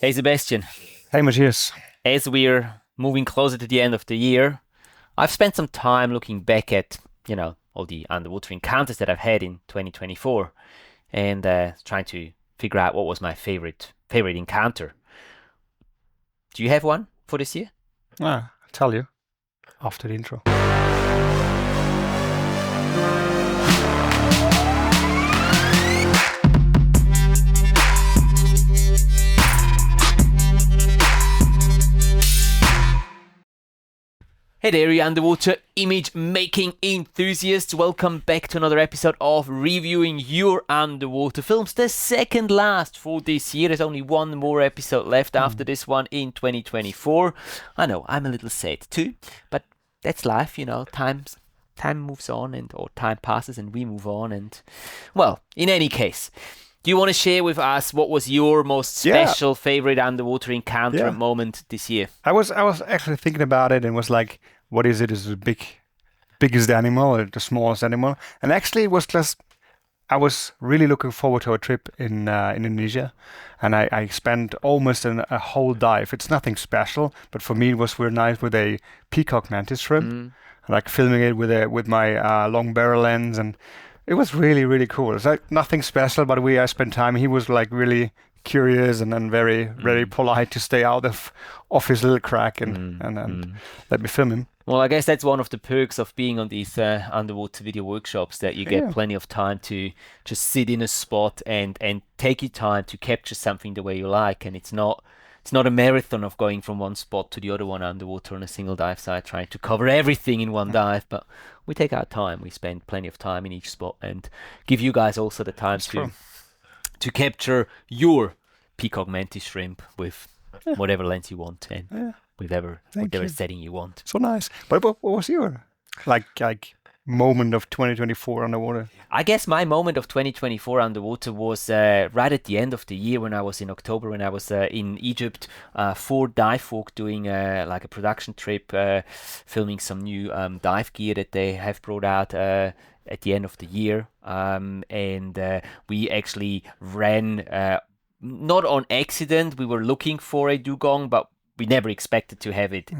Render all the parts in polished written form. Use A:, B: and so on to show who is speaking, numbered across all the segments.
A: Hey Sebastian,
B: Hey Matthias.
A: as we're moving closer to the end of the year, I've spent some time looking back at, all the underwater encounters that I've had in 2024 and trying to figure out what was my favorite encounter. Do you have one for this year?
B: I'll tell you after the intro.
A: Hey there, you underwater image making enthusiasts. Welcome back to another episode of reviewing your underwater films. The second last for this year. There's only one more episode left after this one in 2024. I know, I'm a little sad too, but that's life, time moves on or time passes and we move on. And well, in any case, do you want to share with us what was your most special favorite underwater encounter moment this year?
B: I was actually thinking about it and was like, what is it? Is it the biggest animal or the smallest animal? And actually it was just, I was really looking forward to a trip in Indonesia, and I spent almost a whole dive. It's nothing special, but for me it was really nice with a peacock mantis shrimp, like filming it with my long barrel lens, and it was really, really cool. It's like nothing special, but I spent time. He was like really curious and then very, very polite to stay out of his little crack and let me film him.
A: Well, I guess that's one of the perks of being on these underwater video workshops, that you get plenty of time to just sit in a spot and take your time to capture something the way you like. And it's not a marathon of going from one spot to the other one underwater on a single dive site, trying to cover everything in one dive. But we take our time. We spend plenty of time in each spot and give you guys also the time to capture your peacock mantis shrimp with whatever lens you want and whatever setting you want.
B: So nice. But what was your like moment of 2024 underwater?
A: I guess my moment of 2024 underwater was right at the end of the year when I was in October, when I was in Egypt for Dive Folk, doing like a production trip, filming some new dive gear that they have brought out at the end of the year. And we actually ran, not on accident, we were looking for a dugong, but we never expected to have it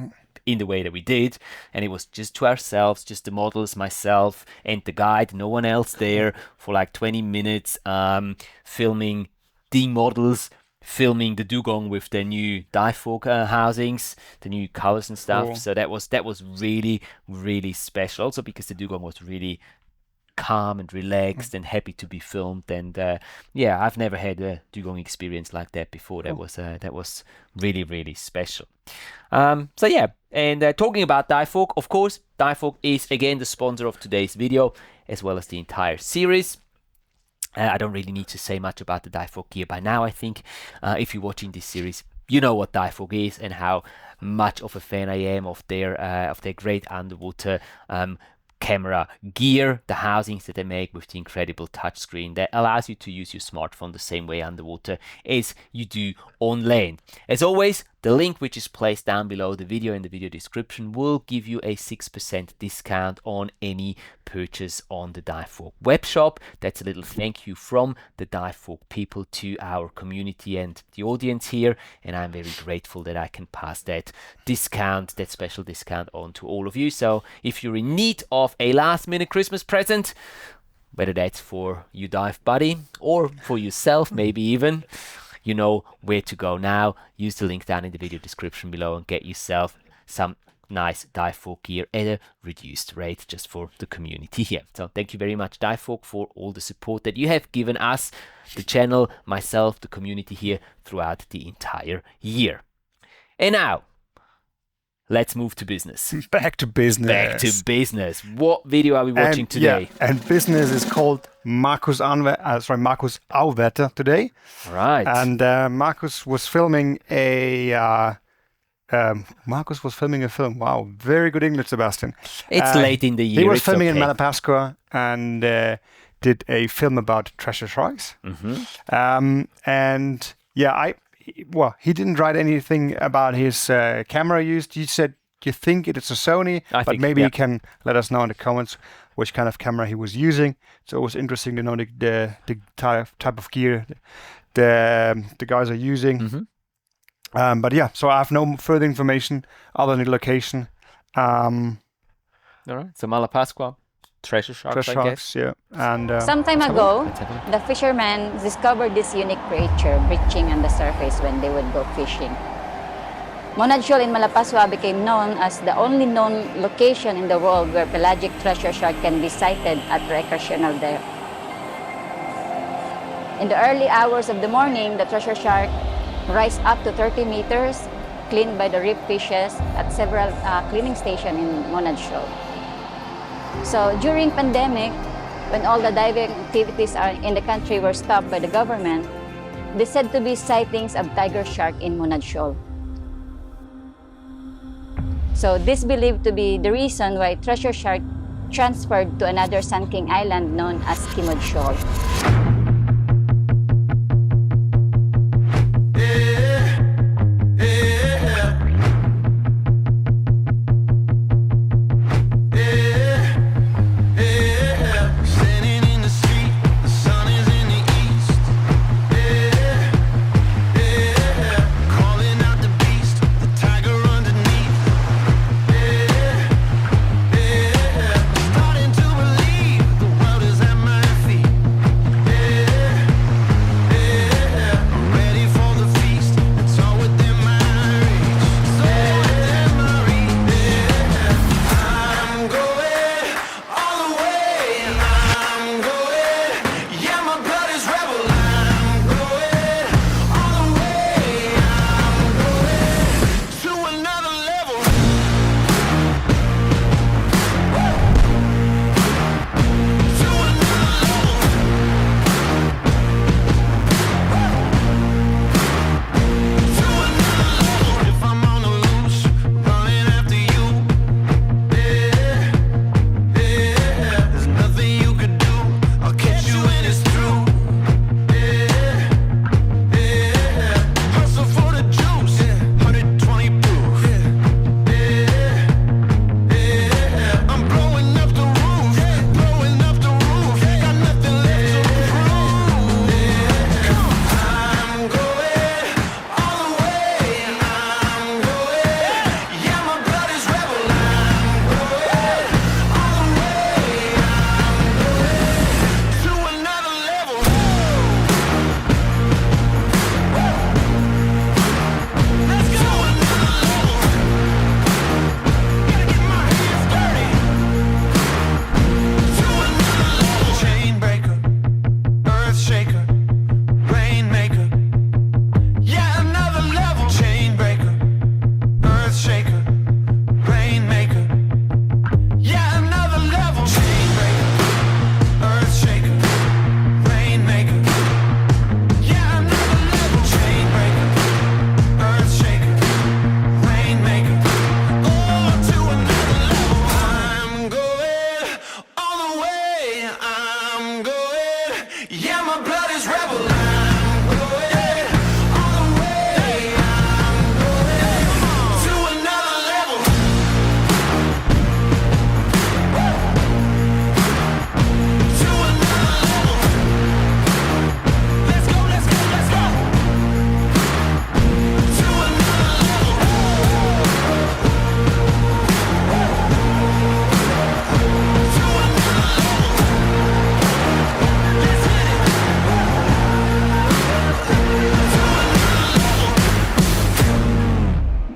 A: in the way that we did, and it was just to ourselves, just the models, myself and the guide, no one else there, for like 20 minutes, filming the models, filming the dugong with their new dive folk housings, the new colors and stuff.
B: Cool.
A: So that was really, really special, also because the dugong was really calm and relaxed and happy to be filmed. And I've never had a dugong experience like that before. That was really, really special. And talking about Dive Folk, of course, Dive Folk is again the sponsor of today's video, as well as the entire series. I don't really need to say much about the Dive Folk gear by now. I think if you're watching this series, you know what Dive Folk is and how much of a fan I am of their great underwater camera gear, the housings that they make with the incredible touchscreen that allows you to use your smartphone the same way underwater as you do on land. As always, the link which is placed down below the video in the video description will give you a 6% discount on any purchase on the Dive Folk web shop. That's a little thank you from the Dive Folk people to our community and the audience here, and I'm very grateful that I can pass that special discount on to all of you. So if you're in need of a last minute Christmas present, whether that's for your dive buddy or for yourself, maybe even, you know where to go now. Use the link down in the video description below and get yourself some nice Dive Folk gear at a reduced rate just for the community here. So thank you very much, Dive Folk, for all the support that you have given us, the channel, myself, the community here throughout the entire year. And now, let's move to business.
B: Back to business.
A: What video are we watching today?
B: And business is called Marcus Auwärter today.
A: All right.
B: And Marcus was filming a film. Wow, very good English, Sebastian.
A: It's late in the year.
B: He was filming in Madagascar and did a film about treasure sharks. He didn't write anything about his camera used. He said, you think it is a Sony, but maybe you can let us know in the comments which kind of camera he was using. So it was interesting to know the type of gear the guys are using. But yeah, so I have no further information other than the location.
A: All right. So Malapascua, treasure sharks,
B: Treasure
A: I guess.
B: sharks, yeah. And
C: Some time
A: Let's have a look.
C: ago,
A: Let's have a look.
C: the fishermen discovered this unique creature breaching on the surface when they would go fishing. Monad Shoal in Malapascua became known as the only known location in the world where pelagic treasure shark can be sighted at recreational depth. In the early hours of the morning, the treasure shark rise up to 30 meters, cleaned by the reef fishes at several cleaning stations in Monad Shoal. So during pandemic, when all the diving activities in the country were stopped by the government, they said to be sightings of tiger shark in Monad Shoal. So this believed to be the reason why treasure shark transferred to another Sun King island known as Kimod Shoal.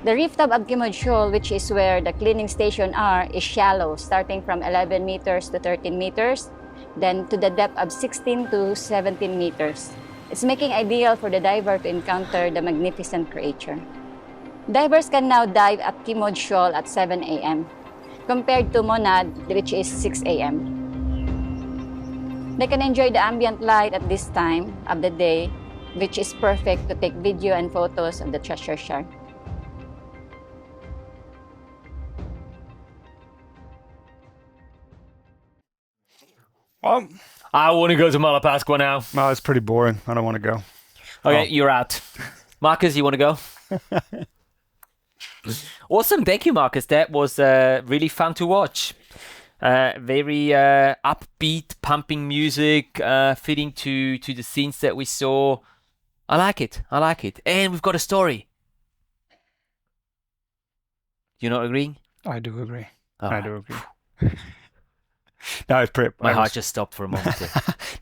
C: The reef top of Kimod Shoal, which is where the cleaning station are, is shallow, starting from 11 meters to 13 meters, then to the depth of 16 to 17 meters. It's making ideal for the diver to encounter the magnificent creature. Divers can now dive at Kimod Shoal at 7 a.m. compared to Monad, which is 6 a.m. They can enjoy the ambient light at this time of the day, which is perfect to take video and photos of the treasure shark.
B: well,
A: I want to go to Malapascua now.
B: well, it's pretty boring. I don't want to go.
A: Okay,
B: Oh.
A: you're out. Marcus, you want to go? Awesome. Thank you, Marcus. That was really fun to watch. Very upbeat, pumping music, fitting to the scenes that we saw. I like it. And we've got a story. You not agreeing?
B: I do agree.
A: All
B: I
A: right.
B: do agree. No, it's pretty.
A: My heart just stopped for a moment there.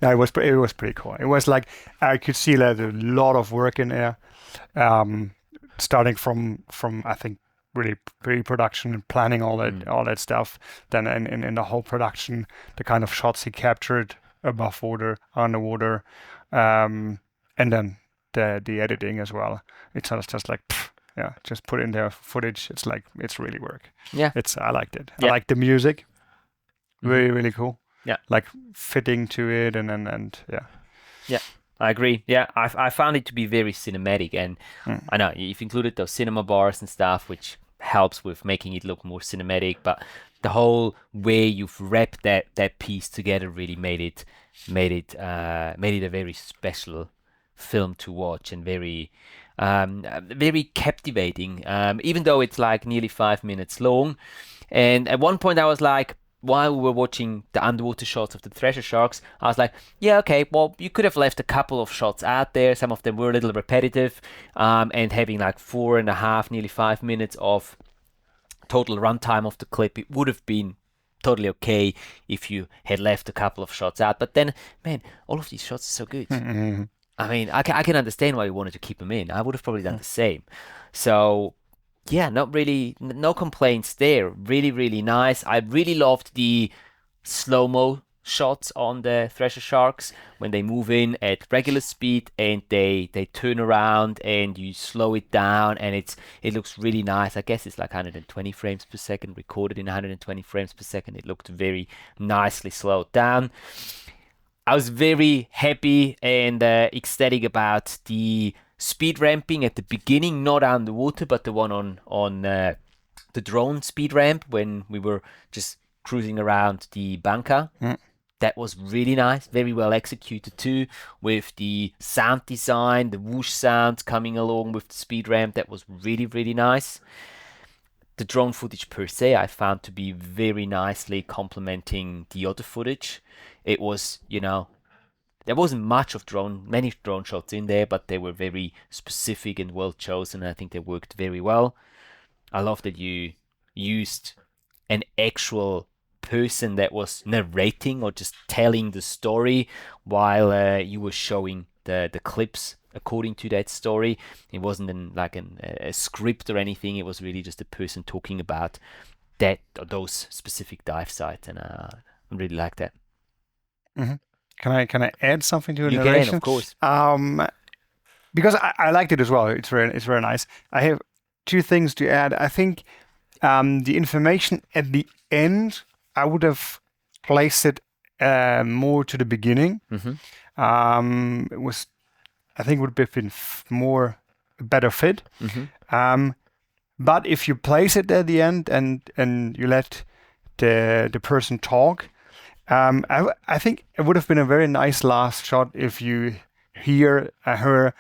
B: No, it was pretty cool. It was like I could see that a lot of work in there, starting from I think really pre-production and planning all that stuff. Then in the whole production, the kind of shots he captured above water, underwater, and then the editing as well. It's just like just put in their footage. It's like it's really work.
A: Yeah.
B: I liked it.
A: Yeah.
B: I liked the music. Really, really cool.
A: Yeah.
B: Like fitting to it and yeah.
A: Yeah, I agree. Yeah, I found it to be very cinematic, and I know you've included those cinema bars and stuff, which helps with making it look more cinematic. But the whole way you've wrapped that piece together really made it a very special film to watch, and very captivating. Even though it's like nearly 5 minutes long, and at one point I was like, while we were watching the underwater shots of the treasure sharks, I was like, yeah, okay, well, you could have left a couple of shots out there. Some of them were a little repetitive, and having like 4.5, nearly 5 minutes of total runtime of the clip, it would have been totally okay if you had left a couple of shots out. But then, man, all of these shots are so good. I mean, I can understand why you wanted to keep them in. I would have probably done the same. So yeah, no complaints there. Really, really nice. I really loved the slow-mo shots on the treasure sharks when they move in at regular speed and they turn around and you slow it down, and it looks really nice. I guess it's like 120 frames per second, recorded in 120 frames per second. It looked very nicely slowed down. I was very happy and ecstatic about the speed ramping at the beginning, not underwater, but the one on the drone speed ramp when we were just cruising around the bunker. That was really nice, very well executed too, with the sound design, the whoosh sounds coming along with the speed ramp. That was really, really nice. The drone footage per se I found to be very nicely complementing the other footage. It was, there wasn't many drone shots in there, but they were very specific and well chosen. I think they worked very well. I love that you used an actual person that was narrating or just telling the story while you were showing the clips according to that story. It wasn't a script or anything. It was really just a person talking about those specific dive sites, and I really like that.
B: Can I add something to the
A: You
B: narration?
A: can, of course.
B: Because I liked it as well. It's very nice. I have two things to add. I think the information at the end, I would have placed it more to the beginning. It was, I think, would have been a better fit. But if you place it at the end and you let the person talk, I think it would have been a very nice last shot if you hear her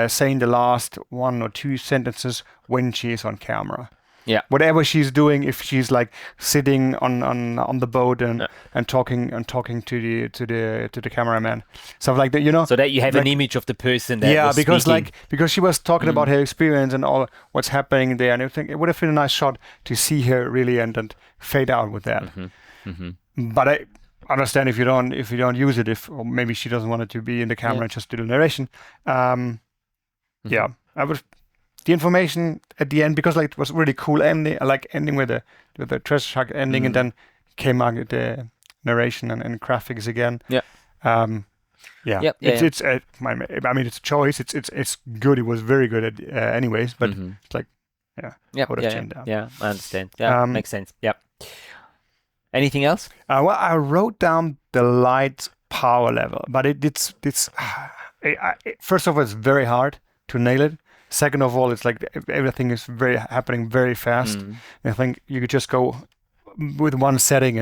B: saying the last 1 or 2 sentences when she is on camera.
A: Yeah.
B: Whatever she's doing, if she's like sitting on the boat and talking to the cameraman, stuff like that,
A: So that you have
B: like,
A: an image of the person that was
B: because
A: speaking.
B: because she was talking about her experience and all what's happening there, and I think it would have been a nice shot to see her really and fade out with that. But I understand if you don't use it, or maybe she doesn't want it to be in the camera and just do the narration. Yeah, I would. The information at the end, because it was really cool ending. I like ending with the treasure shark ending, and then came out with the narration and graphics again.
A: Yeah.
B: I mean, it's a choice. It's good. It was very good at anyways, but it's like would have changed out.
A: Yeah, I understand. Yeah, makes sense. Yeah. Anything else?
B: Well, I wrote down the light power level, but it's first of all, it's very hard to nail it. Second of all, it's like everything is happening very fast. I think you could just go with one setting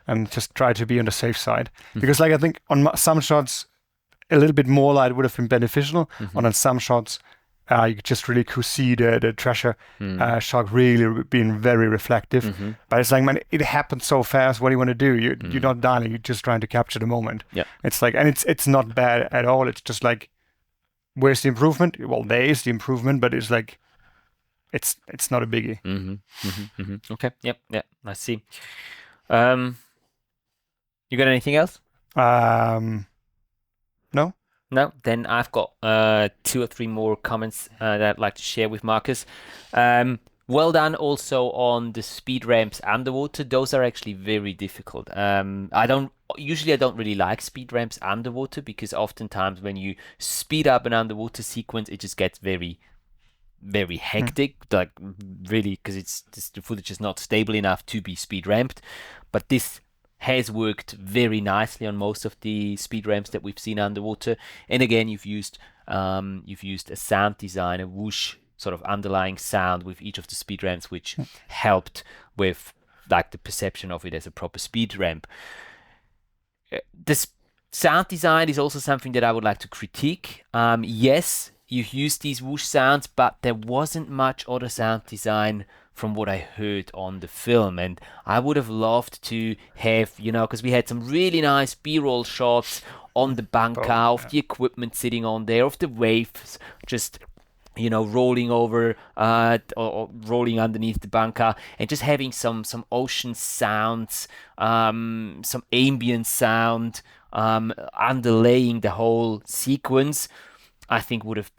B: and just try to be on the safe side. Because I think on some shots, a little bit more light would have been beneficial. On some shots, you could just really see the treasure shark really being very reflective. But it's like, man, it happened so fast. What do you want to do? You're not dialing. You're just trying to capture the moment.
A: Yeah.
B: It's like, and it's not bad at all. It's just like, where's the improvement? Well, there is the improvement, but it's like, it's not a biggie.
A: Okay. Yep. Yeah. I see. You got anything else?
B: No.
A: No, then I've got 2 or 3 more comments that I'd like to share with Marcus. Well done also on the speed ramps underwater. Those are actually very difficult. I don't really like speed ramps underwater because oftentimes when you speed up an underwater sequence, it just gets very hectic, like really, because it's just, the footage is not stable enough to be speed ramped. But this has worked very nicely on most of the speed ramps that we've seen underwater. And again, you've used a sound design, a whoosh sort of underlying sound with each of the speed ramps, which helped with like the perception of it as a proper speed ramp. This sound design is also something that I would like to critique. Yes, you used these whoosh sounds, but there wasn't much other sound design from what I heard on the film, and I would have loved to have, because we had some really nice B-roll shots on the bunker of the equipment sitting on there, of the waves just rolling over or rolling underneath the bunker, and just having some ocean sounds, some ambient sound underlaying the whole sequence. I think would have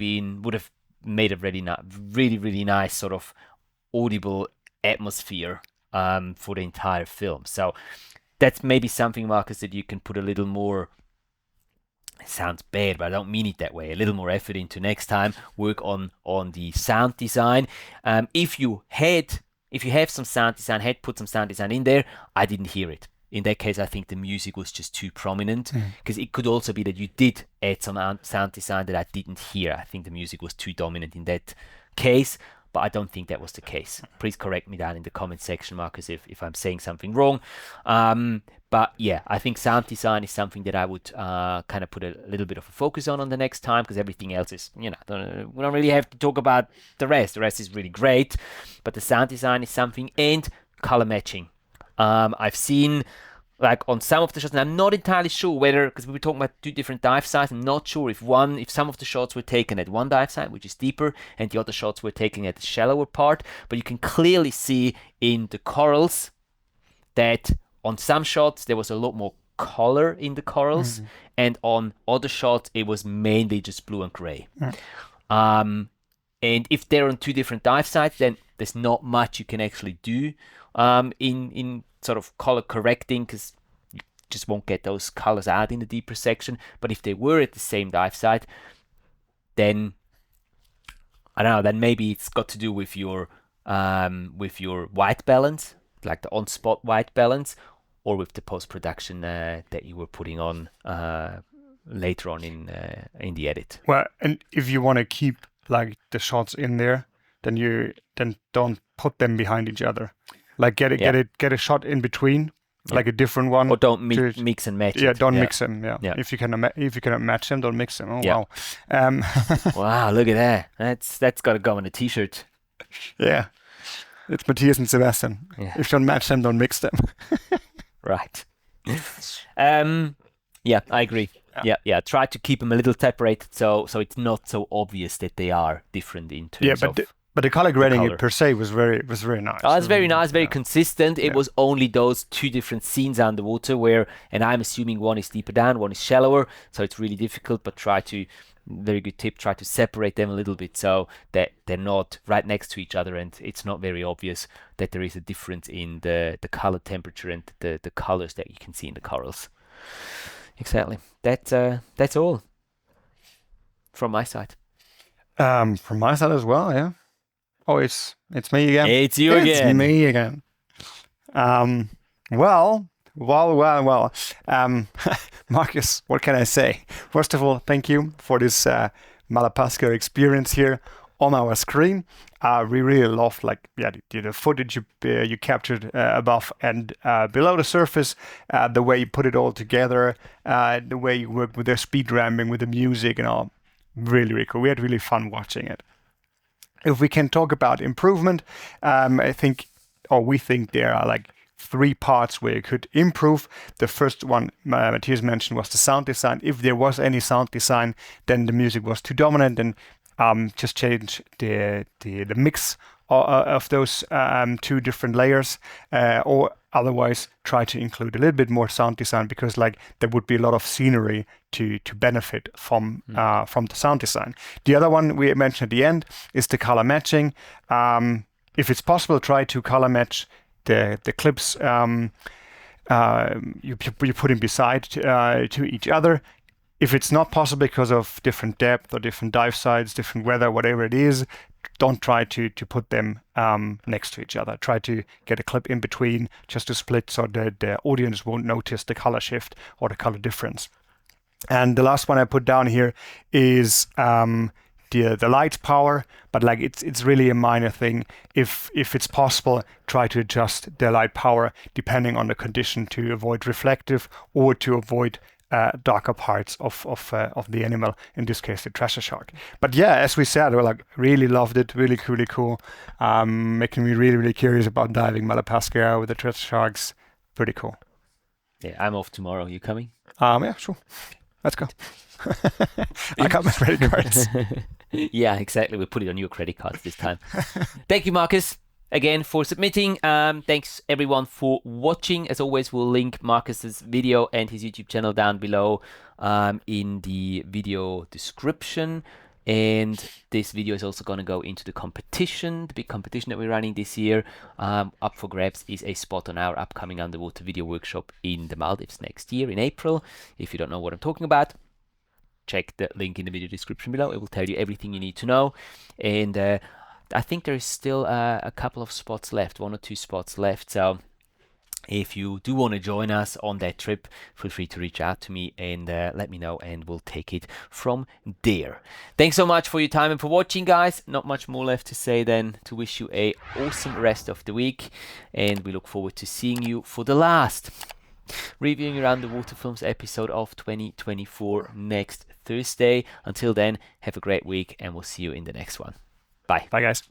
A: made a really nice sort of audible atmosphere for the entire film. So that's maybe something, Marcus, that you can put a little more, it sounds bad, but I don't mean it that way, a little more effort into next time. Work on the sound design. If you have some sound design, had put some sound design in there, I didn't hear it. In that case, I think the music was just too prominent, because it could also be that you did add some sound design that I didn't hear. I think the music was too dominant in that case, but I don't think that was the case. Please correct me down in the comment section, Marcus, if I'm saying something wrong. But yeah, I think sound design is something that I would kind of put a little bit of a focus on the next time, because everything else is, we don't really have to talk about the rest. The rest is really great, but the sound design is something, and color matching. I've seen, like, on some of the shots, and I'm not entirely sure whether, because we were talking about 2 different dive sites, I'm not sure if some of the shots were taken at one dive site, which is deeper, and the other shots were taken at the shallower part, but you can clearly see in the corals that on some shots there was a lot more color in the corals, and on other shots it was mainly just blue and gray. And if they're on 2 different dive sites, then there's not much you can actually do in sort of color correcting, because you just won't get those colors out in the deeper section. But if they were at the same dive site, then I don't know, then maybe it's got to do with your white balance, like the on-spot white balance, or with the post-production that you were putting on later on in the edit.
B: Well, and if you want to keep like the shots in there, then don't put them behind each other. Like get a shot in between, like a different one.
A: Or don't mix and match.
B: Yeah, don't mix them. Yeah. If you cannot match them, don't mix them. Oh wow.
A: Wow, look at that. That's got to go on a t-shirt.
B: Yeah, it's Matthias and Sebastian.
A: Yeah.
B: If you don't match them, don't mix them.
A: Right. Yeah, I agree. Yeah. Try to keep them a little separated, so it's not so obvious that they are different in terms of.
B: But the color grading per se was very nice.
A: Oh, it's very nice, very consistent. It was only those 2 different scenes underwater where, and I'm assuming one is deeper down, one is shallower, so it's really difficult, but very good tip, try to separate them a little bit so that they're not right next to each other, and it's not very obvious that there is a difference in the color temperature and the colors that you can see in the corals. Exactly. That's all from my side.
B: From my side as well, yeah. Oh, it's me again.
A: It's you again.
B: It's me again. Well. Marcus, what can I say? First of all, thank you for this Malapaska experience here on our screen. We really loved the footage you captured above and below the surface, the way you put it all together, the way you work with the speed ramping, with the music and all. Really, really cool. We had really fun watching it. If we can talk about improvement, we think there are like 3 parts where you could improve. The first one Matthias mentioned was the sound design. If there was any sound design, then the music was too dominant, and just change the mix of those two different layers, or otherwise try to include a little bit more sound design, because like there would be a lot of scenery to benefit from the sound design. The other one we mentioned at the end is the color matching. If it's possible, try to color match the clips you put in beside to each other. If it's not possible because of different depth or different dive sides, different weather, whatever it is, don't try to put them next to each other. Try to get a clip in between just to split, so that the audience won't notice the color shift or the color difference. And the last one I put down here is the light power, but like it's really a minor thing. If it's possible, try to adjust the light power depending on the condition to avoid reflective or to avoid darker parts of the animal, in this case the treasure shark. But yeah, as we said, we like really loved it, really cool, making me really curious about diving Madagascar with the treasure sharks. Pretty cool.
A: Yeah, I'm off tomorrow. You coming?
B: Yeah, sure. Let's go. I got my credit cards.
A: Yeah, exactly. We'll put it on your credit cards this time. Thank you, Marcus, again for submitting. Thanks everyone for watching. As always, we'll link Marcus's video and his YouTube channel down below in the video description. And this video is also going to go into the competition, the big competition that we're running this year. Up for grabs is a spot on our upcoming underwater video workshop in the Maldives next year in April. If you don't know what I'm talking about, check the link in the video description below. It will tell you everything you need to know. And I think there is still a couple of spots left, 1 or 2 spots left. So if you do want to join us on that trip, feel free to reach out to me and let me know, and we'll take it from there. Thanks so much for your time and for watching, guys. Not much more left to say than to wish you a awesome rest of the week, and we look forward to seeing you for the last Reviewing Around the Water Films episode of 2024 next Thursday. Until then, have a great week, and we'll see you in the next one. Bye.
B: Bye, guys.